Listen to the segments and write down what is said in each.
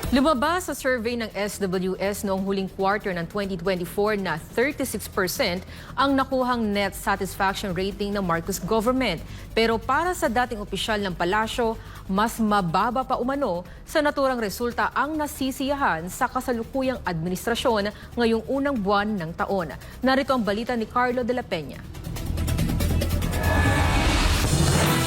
Lumabas sa survey ng SWS noong huling quarter ng 2024 na 36% ang nakuhang net satisfaction rating ng Marcos government. Pero para sa dating opisyal ng palasyo, mas mababa pa umano sa naturang resulta ang nasisiyahan sa kasalukuyang administrasyon ngayong unang buwan ng taon. Narito ang balita ni Carlo de la Peña.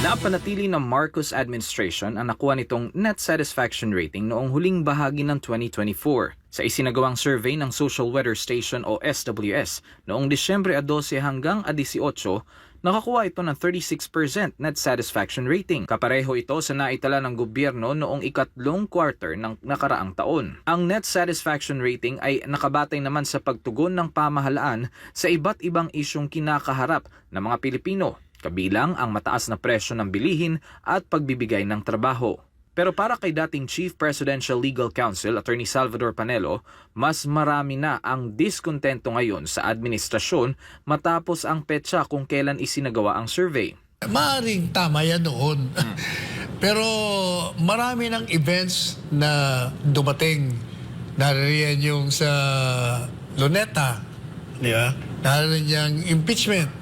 Napanatili ng Marcos administration ang nakuha nitong net satisfaction rating noong huling bahagi ng 2024 sa isinagawang survey ng Social Weather Station o SWS noong Disyembre 12 hanggang 18. Nakakuha ito ng 36% net satisfaction rating. Kapareho ito sa naitala ng gobyerno noong ikatlong quarter ng nakaraang taon. Ang net satisfaction rating ay nakabatay naman sa pagtugon ng pamahalaan sa iba't ibang isyong kinakaharap ng mga Pilipino, kabilang ang mataas na presyo ng bilihin at pagbibigay ng trabaho. Pero para kay dating Chief Presidential Legal Counsel, Attorney Salvador Panelo, mas marami na ang diskontento ngayon sa administrasyon matapos ang petsa kung kailan isinagawa ang survey. Maaring tama yan noon. Pero marami ng events na dumating. Nariyan yung sa Luneta, di ba? Nariyan yung impeachment.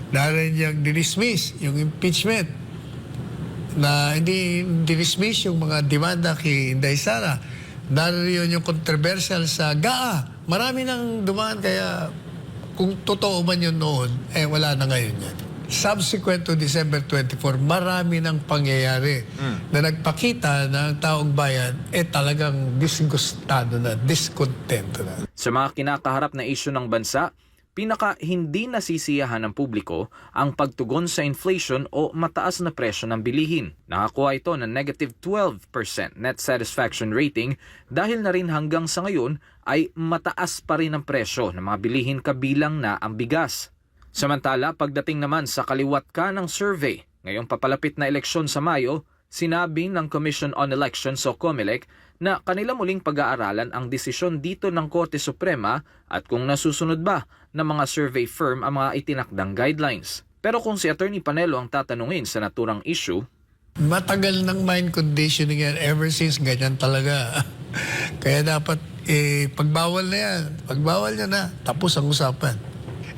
Nariyan yung dinismiss, yung impeachment. Na hindi dinismiss yung mga demanda kay Inday Sara. Nariyan yung controversial sa GAA. Marami nang dumaan, kaya kung totoo man yun noon, wala na ngayon yan. Subsequent to December 24, marami nang pangyayari na nagpakita na ang taong bayan talagang disgustado na, diskontento na. Sa mga kinakaharap na isyu ng bansa, pinaka hindi nasisiyahan ng publiko ang pagtugon sa inflation o mataas na presyo ng bilihin. Nakakuha ito ng negative 12% net satisfaction rating dahil na rin hanggang sa ngayon ay mataas pa rin ang presyo ng mga bilihin kabilang na ang bigas. Samantala, pagdating naman sa kaliwat ka ng survey, ngayong papalapit na eleksyon sa Mayo, sinabi ng Commission on Elections o COMELEC na kanila muling pag-aaralan ang desisyon dito ng Korte Suprema at kung nasusunod ba ng mga survey firm ang mga itinakdang guidelines. Pero kung si Attorney Panelo ang tatanungin sa naturang issue, matagal ng mind conditioning yan, ever since ganyan talaga. Kaya dapat pagbawal na yan, pagbawal niya na, tapos ang usapan.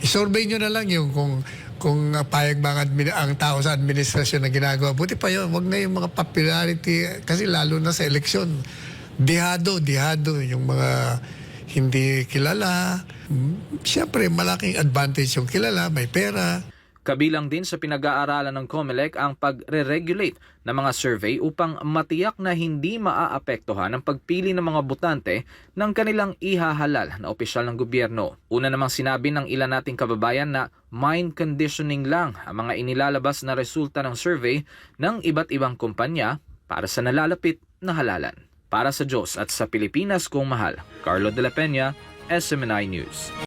I-survey nyo na lang yung kung payag ba ang tao sa administrasyon na ginagawa. Buti pa yun, wag na yung mga popularity, kasi lalo na sa eleksyon. Dihado yung mga hindi kilala. Siyempre, malaking advantage yung kilala, may pera. kabilang din sa pinag-aaralan ng COMELEC ang pagre-regulate ng mga survey upang matiyak na hindi maaapektuhan ang pagpili ng mga botante ng kanilang ihahalal na opisyal ng gobyerno. Una namang sinabi ng ilan nating kababayan na mind conditioning lang ang mga inilalabas na resulta ng survey ng iba't ibang kumpanya para sa nalalapit na halalan. Para sa Diyos at sa Pilipinas kong mahal, Carlo de la Peña, SMNI News.